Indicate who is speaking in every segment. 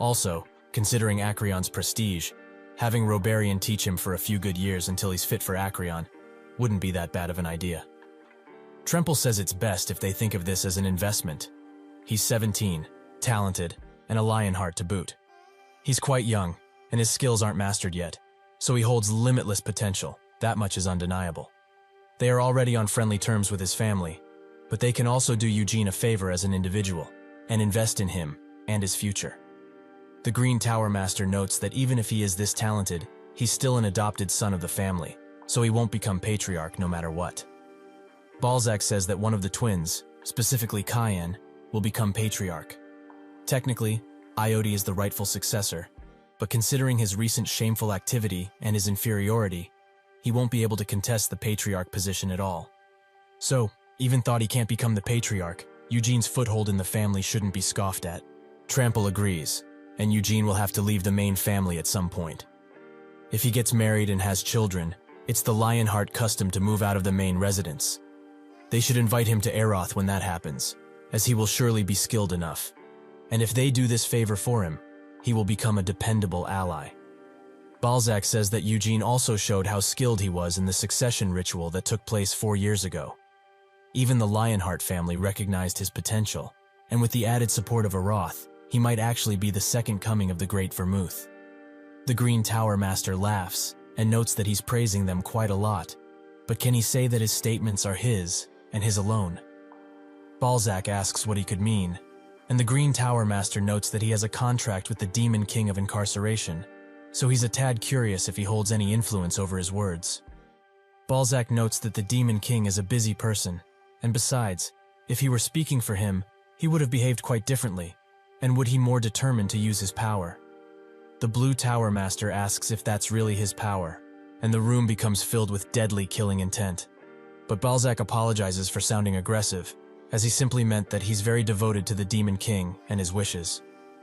Speaker 1: Also, considering Acreon's prestige, having Roberian teach him for a few good years until he's fit for Acreon wouldn't be that bad of an idea. Tremple says it's best if they think of this as an investment. He's 17, talented, and a lion heart to boot. He's quite young, and his skills aren't mastered yet, so he holds limitless potential. That much is undeniable. They are already on friendly terms with his family, but they can also do Eugene a favor as an individual and invest in him and his future. The Green Tower Master notes that even if he is this talented, he's still an adopted son of the family, so he won't become patriarch no matter what. Balzac says that one of the twins, specifically Cayenne, will become patriarch. Technically, Ioti is the rightful successor, but considering his recent shameful activity and his inferiority, he won't be able to contest the patriarch position at all. So, even though he can't become the patriarch, Eugene's foothold in the family shouldn't be scoffed at. Trample agrees, and Eugene will have to leave the main family at some point. If he gets married and has children, it's the Lionheart custom to move out of the main residence. They should invite him to Eroth when that happens, as he will surely be skilled enough. And if they do this favor for him, he will become a dependable ally. Balzac says that Eugene also showed how skilled he was in the succession ritual that took place 4 years ago. Even the Lionheart family recognized his potential, and with the added support of Eroth, he might actually be the second coming of the Great Vermouth. The Green Tower Master laughs and notes that he's praising them quite a lot, but can he say that his statements are his and his alone? Balzac asks what he could mean, and the Green Tower Master notes that he has a contract with the Demon King of Incarceration, so he's a tad curious if he holds any influence over his words. Balzac notes that the Demon King is a busy person, and besides, if he were speaking for him, he would have behaved quite differently, and would he more determined to use his power? The Blue Tower Master asks if that's really his power, and the room becomes filled with deadly killing intent. But Balzac apologizes for sounding aggressive, as he simply meant that he's very devoted to the Demon King and his wishes.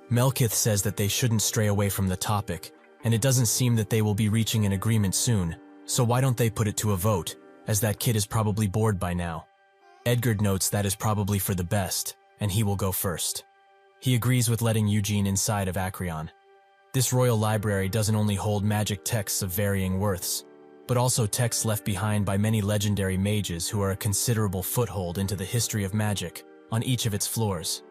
Speaker 1: Melkith says that they shouldn't stray away from the topic, and it doesn't seem that they will be reaching an agreement soon, so why don't they put it to a vote, as that kid is probably bored by now. Edgar notes that is probably for the best, and he will go first. He agrees with letting Eugene inside of Acreon. This royal library doesn't only hold magic texts of varying worths, but also texts left behind by many legendary mages who are a considerable foothold into the history of magic on each of its floors.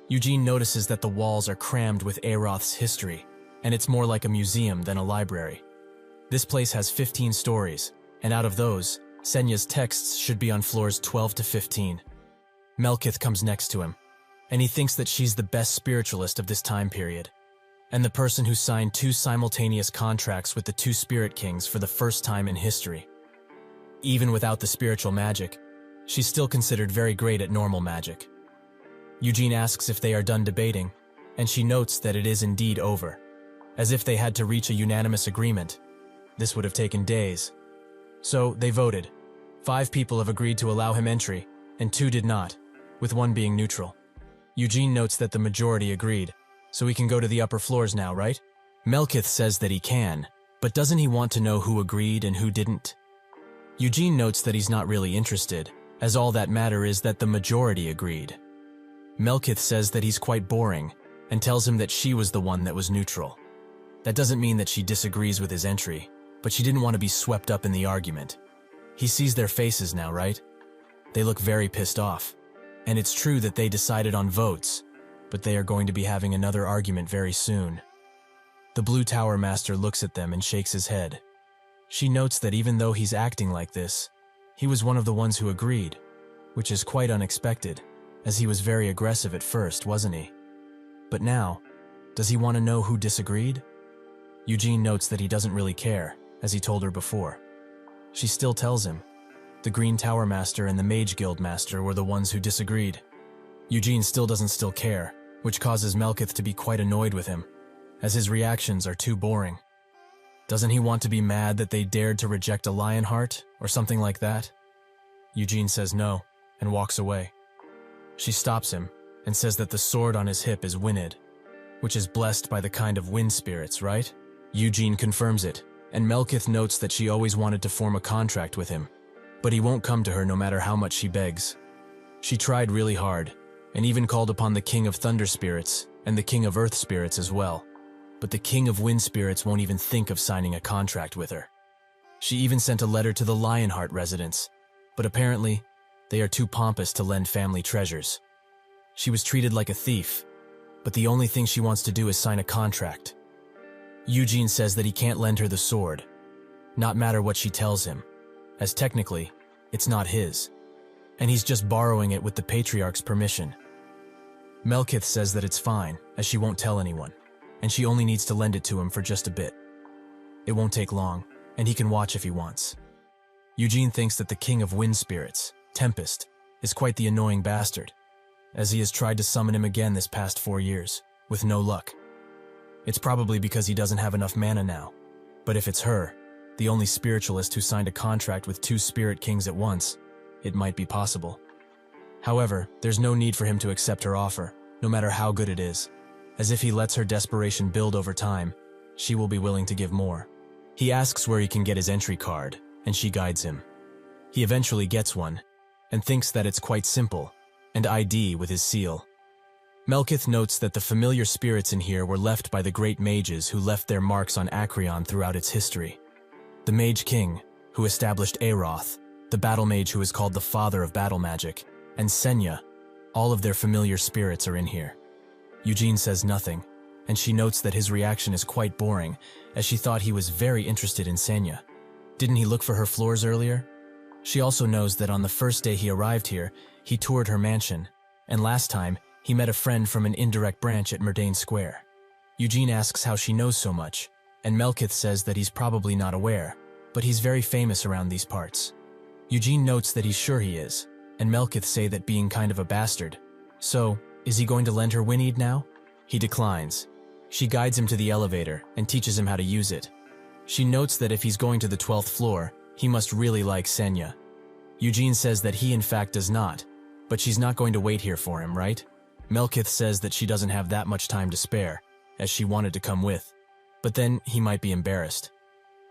Speaker 1: Eugene notices that the walls are crammed with Eroth's history, and it's more like a museum than a library. This place has 15 stories, and out of those, Senya's texts should be on floors 12 to 15. Melkith comes next to him, and he thinks that she's the best spiritualist of this time period, and the person who signed 2 simultaneous contracts with the 2 Spirit Kings for the first time in history. Even without the spiritual magic, she's still considered very great at normal magic. Eugene asks if they are done debating, and she notes that it is indeed over, as if they had to reach a unanimous agreement. This would have taken days. So they voted. 5 people have agreed to allow him entry, and 2 did not, with 1 being neutral. Eugene notes that the majority agreed, so he can go to the upper floors now, right? Melkith says that he can, but doesn't he want to know who agreed and who didn't? Eugene notes that he's not really interested, as all that matter is that the majority agreed. Melkith says that he's quite boring, and tells him that she was the one that was neutral. That doesn't mean that she disagrees with his entry, but she didn't want to be swept up in the argument. He sees their faces now, right? They look very pissed off. And it's true that they decided on votes, but they are going to be having another argument very soon. The Blue Tower Master looks at them and shakes his head. She notes that even though he's acting like this, he was one of the ones who agreed, which is quite unexpected, as he was very aggressive at first, wasn't he? But now, does he want to know who disagreed? Eugene notes that he doesn't really care, as he told her before. She still tells him. The Green Tower Master and the Mage Guild Master were the ones who disagreed. Eugene still doesn't care, which causes Melkith to be quite annoyed with him, as his reactions are too boring. Doesn't he want to be mad that they dared to reject a Lionheart, or something like that? Eugene says no, and walks away. She stops him, and says that the sword on his hip is Wynid, which is blessed by the kind of wind spirits, right? Eugene confirms it, and Melkith notes that she always wanted to form a contract with him, but he won't come to her no matter how much she begs. She tried really hard, and even called upon the King of Thunder Spirits, and the King of Earth Spirits as well. But the King of Wind Spirits won't even think of signing a contract with her. She even sent a letter to the Lionheart residents, but apparently, they are too pompous to lend family treasures. She was treated like a thief, but the only thing she wants to do is sign a contract. Eugene says that he can't lend her the sword, not matter what she tells him, as technically, it's not his, and he's just borrowing it with the Patriarch's permission. Melkith says that it's fine, as she won't tell anyone, and she only needs to lend it to him for just a bit. It won't take long, and he can watch if he wants. Eugene thinks that the King of Wind Spirits, Tempest, is quite the annoying bastard, as he has tried to summon him again this past 4 years, with no luck. It's probably because he doesn't have enough mana now, but if it's her, the only spiritualist who signed a contract with 2 spirit kings at once, it might be possible. However, there's no need for him to accept her offer, no matter how good it is, as if he lets her desperation build over time, she will be willing to give more. He asks where he can get his entry card, and she guides him. He eventually gets one, and thinks that it's quite simple, and ID with his seal. Melkith notes that the familiar spirits in here were left by the great mages who left their marks on Acreon throughout its history. The Mage King, who established Aeroth, the battle mage who is called the father of battle magic, and Senya, all of their familiar spirits are in here. Eugene says nothing, and she notes that his reaction is quite boring, as she thought he was very interested in Senya. Didn't he look for her floors earlier? She also knows that on the first day he arrived here, he toured her mansion, and last time, he met a friend from an indirect branch at Murdain Square. Eugene asks how she knows so much, and Melkith says that he's probably not aware, but he's very famous around these parts. Eugene notes that he's sure he is, and Melkith say that being kind of a bastard. So, is he going to lend her Winnied now? He declines. She guides him to the elevator and teaches him how to use it. She notes that if he's going to the 12th floor, he must really like Senya. Eugene says that he in fact does not, but she's not going to wait here for him, right? Melkith says that she doesn't have that much time to spare, as she wanted to come with. But then he might be embarrassed.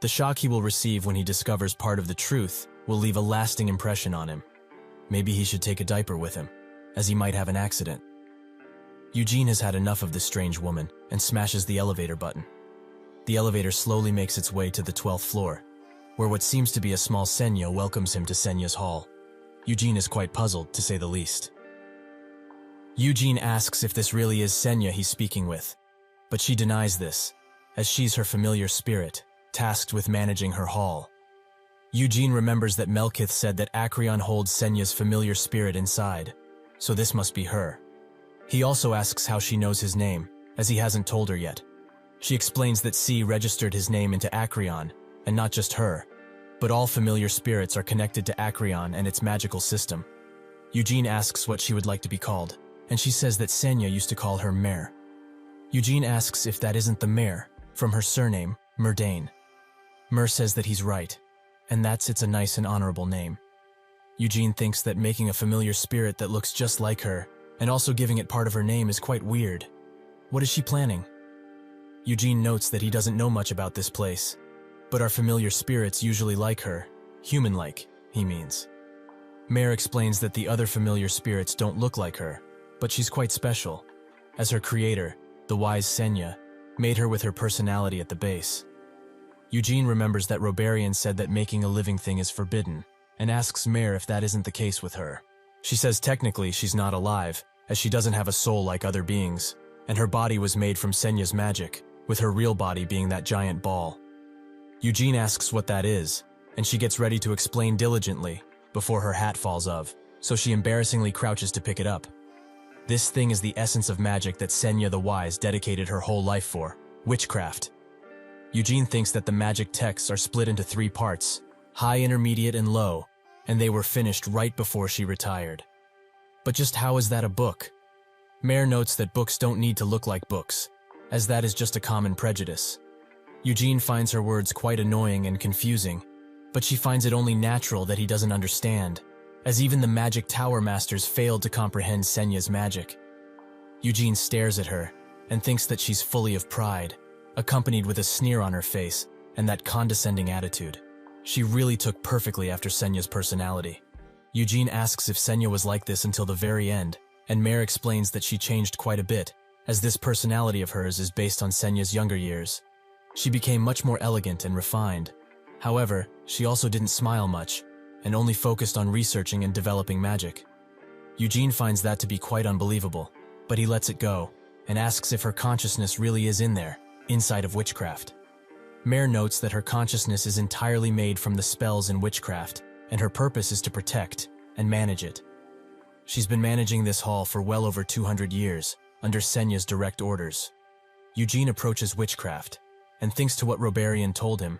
Speaker 1: The shock he will receive when he discovers part of the truth will leave a lasting impression on him. Maybe he should take a diaper with him, as he might have an accident. Eugene has had enough of this strange woman and smashes the elevator button. The elevator slowly makes its way to the 12th floor, where what seems to be a small Senya welcomes him to Senya's hall. Eugene is quite puzzled, to say the least. Eugene asks if this really is Senya he's speaking with, but she denies this, as she's her familiar spirit, tasked with managing her hall. Eugene remembers that Melkith said that Acreon holds Senya's familiar spirit inside, so this must be her. He also asks how she knows his name, as he hasn't told her yet. She explains that C registered his name into Acreon, and not just her, but all familiar spirits are connected to Acreon and its magical system. Eugene asks what she would like to be called, and she says that Senya used to call her Mare. Eugene asks if that isn't the Mare, from her surname, Murdain. Mer says that he's right, and it's a nice and honorable name. Eugene thinks that making a familiar spirit that looks just like her, and also giving it part of her name is quite weird. What is she planning? Eugene notes that he doesn't know much about this place, but our familiar spirits usually like her, human-like, he means. Mare explains that the other familiar spirits don't look like her, but she's quite special, as her creator, the wise Senya, made her with her personality at the base. Eugene remembers that Robarian said that making a living thing is forbidden, and asks Mare if that isn't the case with her. She says technically she's not alive, as she doesn't have a soul like other beings, and her body was made from Senya's magic, with her real body being that giant ball. Eugene asks what that is, and she gets ready to explain diligently, before her hat falls off, so she embarrassingly crouches to pick it up. This thing is the essence of magic that Senya the Wise dedicated her whole life for, witchcraft. Eugene thinks that the magic texts are split into 3 parts, high, intermediate, and low, and they were finished right before she retired. But just how is that a book? Mare notes that books don't need to look like books, as that is just a common prejudice. Eugene finds her words quite annoying and confusing, but she finds it only natural that he doesn't understand, as even the magic tower masters failed to comprehend Senya's magic. Eugene stares at her and thinks that she's fully of pride, accompanied with a sneer on her face and that condescending attitude. She really took perfectly after Senya's personality. Eugene asks if Senya was like this until the very end, and Mare explains that she changed quite a bit, as this personality of hers is based on Senya's younger years. She became much more elegant and refined. However, she also didn't smile much, and only focused on researching and developing magic. Eugene finds that to be quite unbelievable, but he lets it go, and asks if her consciousness really is in there, inside of witchcraft. Mare notes that her consciousness is entirely made from the spells in witchcraft, and her purpose is to protect and manage it. She's been managing this hall for well over 200 years, under Senya's direct orders. Eugene approaches witchcraft, and thinks to what Robarian told him,